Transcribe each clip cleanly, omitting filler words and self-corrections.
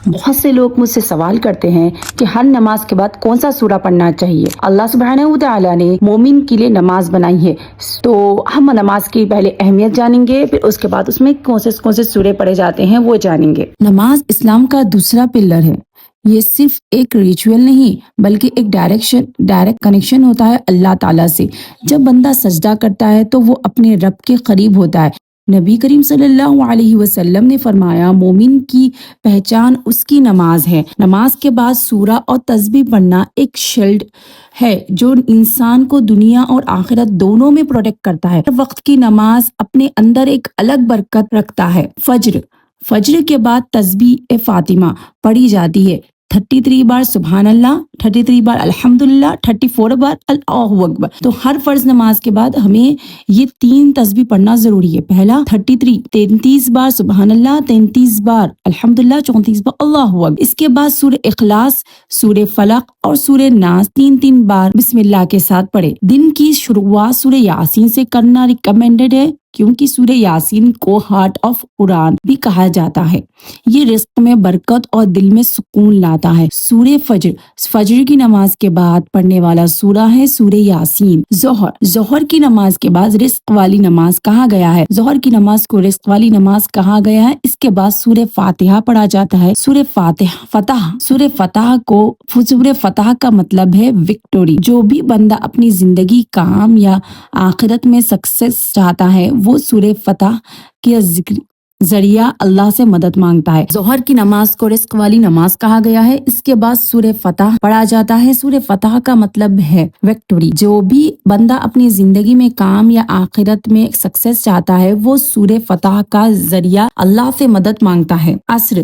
بہت سے لوگ مجھ سے سوال کرتے ہیں کہ ہر نماز کے بعد کون سا سورہ پڑھنا چاہیے۔ اللہ سبحانہ و تعالیٰ نے مومن کے لیے نماز بنائی ہے، تو ہم نماز کی پہلے اہمیت جانیں گے، پھر اس کے بعد اس میں کون سے سورے پڑھے جاتے ہیں وہ جانیں گے۔ نماز اسلام کا دوسرا پلر ہے۔ یہ صرف ایک ریچول نہیں بلکہ ایک ڈائریکٹ کنیکشن ہوتا ہے اللہ تعالیٰ سے۔ جب بندہ سجدہ کرتا ہے تو وہ اپنے رب کے قریب ہوتا ہے۔ نبی کریم صلی اللہ علیہ وسلم نے فرمایا، مومن کی پہچان اس کی نماز ہے۔ نماز کے بعد سورہ اور تسبیح پڑھنا ایک شیلڈ ہے جو انسان کو دنیا اور آخرت دونوں میں پروٹیکٹ کرتا ہے۔ ہر وقت کی نماز اپنے اندر ایک الگ برکت رکھتا ہے۔ فجر کے بعد تسبیح فاطمہ پڑھی جاتی ہے، 33 بار سبحان اللہ، 33 بار الحمدللہ، 34 بار اللہ اکبر۔ تو ہر فرض نماز کے بعد ہمیں یہ 3 تسبیح پڑھنا ضروری ہے۔ پہلا 33 بار سبحان اللہ، 33 بار الحمدللہ، 34 بار اللہ اکبر۔ اس کے بعد سورہ اخلاص، سورہ فلق اور سورہ ناس 3 بار بسم اللہ کے ساتھ پڑھے۔ دن کی شروعات سورہ یاسین سے کرنا ریکمینڈڈ ہے، کیونکہ سورہ یاسین کو ہارٹ آف قرآن بھی کہا جاتا ہے۔ یہ رزق میں برکت اور دل میں سکون لاتا ہے۔ سورہ فجر کی نماز کے بعد پڑھنے والا سورہ ہے سورہ یاسین۔ ظہر کی نماز کے بعد رزق والی نماز کہا گیا ہے۔ ظہر کی نماز کو رزق والی نماز کہا گیا ہے۔ اس کے بعد سورہ فاتحہ پڑھا جاتا ہے۔ سورہ فتح کا مطلب ہے وکٹوری۔ جو بھی بندہ اپنی زندگی، کام یا آخرت میں سکسیس چاہتا ہے وہ سورہ فتح کے ذریعہ اللہ سے مدد مانگتا ہے۔ ظہر کی نماز کو رزق والی نماز کہا گیا ہے۔ اس کے بعد سورہ فتح پڑھا جاتا ہے۔ سورہ فتح کا مطلب ہے وکٹوری۔ جو بھی بندہ اپنی زندگی میں، کام یا آخرت میں سکسیس چاہتا ہے وہ سورہ فتح کا ذریعہ اللہ سے مدد مانگتا ہے۔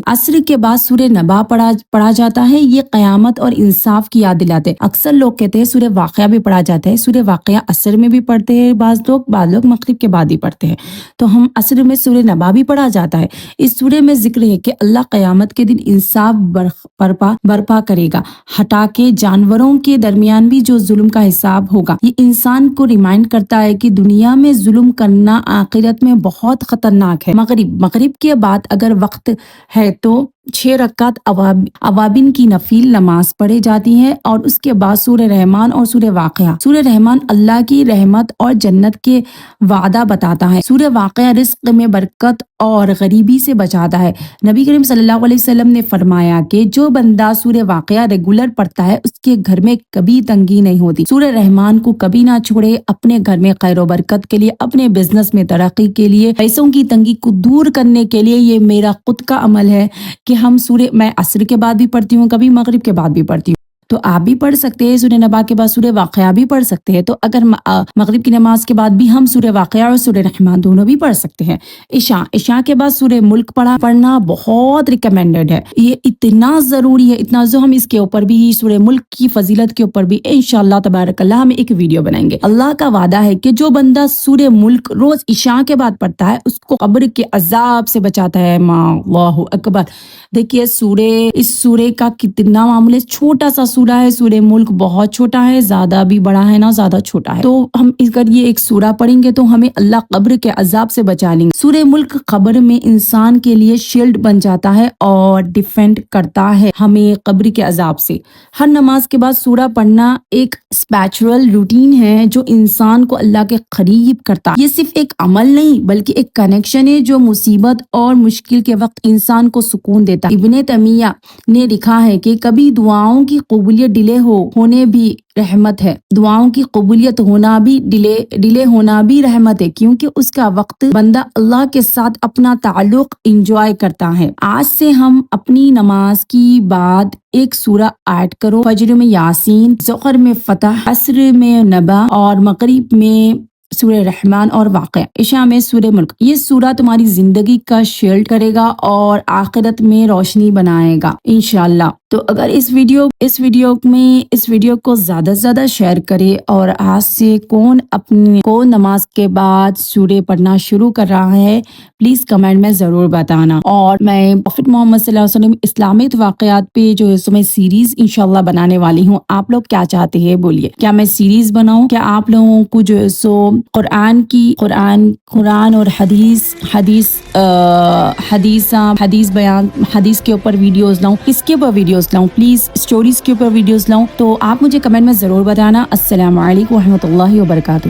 عصر کے بعد سورہ نبا پڑھا جاتا ہے۔ یہ قیامت اور انصاف کی یاد دلاتے ہیں۔ اکثر لوگ کہتے ہیں سورہ واقعہ بھی پڑھا جاتا ہے۔ سورہ واقعہ عصر میں بھی پڑھتے ہیں، بعض لوگ مغرب کے بعد ہی پڑھتے ہیں، تو ہم عصر میں سورہ نبا بھی پڑھا جاتا ہے۔ اس سورے میں ذکر ہے کہ اللہ قیامت کے دن انصاف برپا کرے گا، ہٹا کے جانوروں کے درمیان بھی جو ظلم کا حساب ہوگا۔ یہ انسان کو ریمائنڈ کرتا ہے کہ دنیا میں ظلم کرنا آخرت میں بہت خطرناک ہے۔ مغرب کے بعد اگر وقت ہے تو 6 رکعت اوابین کی نفل نماز پڑھی جاتی ہے، اور اس کے بعد سورہ رحمان اور سورہ واقعہ۔ سورہ رحمان اللہ کی رحمت اور جنت کے وعدہ بتاتا ہے۔ سورہ واقعہ رزق میں برکت اور غریبی سے بچاتا ہے۔ نبی کریم صلی اللہ علیہ وسلم نے فرمایا کہ جو بندہ سورہ واقعہ ریگولر پڑھتا ہے اس کے گھر میں کبھی تنگی نہیں ہوتی۔ سورہ رحمان کو کبھی نہ چھوڑے، اپنے گھر میں خیر و برکت کے لیے، اپنے بزنس میں ترقی کے لیے، پیسوں کی تنگی کو دور کرنے کے لیے۔ یہ میرا خود کا عمل ہے کہ میں عصر کے بعد بھی پڑھتی ہوں، کبھی مغرب کے بعد بھی پڑھتی ہوں، تو آپ بھی پڑھ سکتے ہیں۔ سورہ نبا کے بعد سورہ واقعہ بھی پڑھ سکتے ہیں، تو اگر مغرب کی نماز کے بعد بھی ہم سورہ واقعہ اور سورہ رحمان دونوں بھی پڑھ سکتے ہیں۔ عشاء کے بعد سورہ ملک پڑھنا بہت ریکمینڈڈ ہے۔ یہ اتنا ضروری ہے، اتنا جو ہم اس کے اوپر بھی، سورہ ملک کی فضیلت کے اوپر بھی انشاءاللہ تبارک اللہ ہم ایک ویڈیو بنائیں گے۔ اللہ کا وعدہ ہے کہ جو بندہ سورہ ملک روز عشاء کے بعد پڑھتا ہے اس کو قبر کے عذاب سے بچاتا ہے۔ اللہ اکبر۔ دیکھیے اس سورے کا کتنا معمول ہے، چھوٹا سا سورہ ہے۔ سورہ ملک بہت چھوٹا ہے، زیادہ بھی بڑا ہے نہ زیادہ چھوٹا ہے، تو ہم اگر یہ ایک سورہ پڑھیں گے تو ہمیں اللہ قبر کے عذاب سے بچا لیں گے۔ سورہ ملک قبر میں انسان کے لیے شیلڈ بن جاتا ہے اور ڈیفینڈ کرتا ہے ہمیں قبر کے عذاب سے۔ ہر نماز کے بعد سورہ پڑھنا ایک اسپریچول روٹین ہے جو انسان کو اللہ کے قریب کرتا ہے۔ یہ صرف ایک عمل نہیں بلکہ ایک کنیکشن ہے جو مصیبت اور مشکل کے وقت انسان کو سکون دیتا ہے۔ ابن تیمیہ نے لکھا ہے کہ کبھی دعاؤں کی قبولیت ڈیلے ہونے بھی رحمت ہے۔ دعاؤں کی قبولیت ہونا بھی ڈیلے ہونا بھی رحمت ہے، کیونکہ اس کا وقت بندہ اللہ کے ساتھ اپنا تعلق انجوائے کرتا ہے۔ آج سے ہم اپنی نماز کی بعد ایک سورہ ایڈ کرو۔ فجر میں یاسین، ظہر میں فتح، عصر میں نبا اور مغرب میں سورہ رحمان اور واقعہ، عشاء میں سورہ ملک۔ یہ سورہ تمہاری زندگی کا شیلڈ کرے گا اور آخرت میں روشنی بنائے گا انشاءاللہ۔ تو اگر اس ویڈیو کو زیادہ سے زیادہ شیئر کرے، اور آج سے کون نماز کے بعد سورہ پڑھنا شروع کر رہا ہے پلیز کمنٹ میں ضرور بتانا. اور میں پروفٹ محمد صلی اللہ علیہ وسلم اسلامک واقعات پہ جو ہے سو میں سیریز انشاءاللہ بنانے والی ہوں. آپ لوگ کیا چاہتے ہیں بولیے, کیا میں سیریز بناؤں؟ کیا آپ لوگوں کو جو ہے سو قرآن اور حدیث کے اوپر ویڈیوز لاؤں, کس کے اوپر ویڈیوز لاؤں؟ پلیز اسٹوریز کے اوپر ویڈیوز لاؤں. تو آپ مجھے کمنٹ میں ضرور بتانا. السلام علیکم و رحمۃ اللہ وبرکاتہ.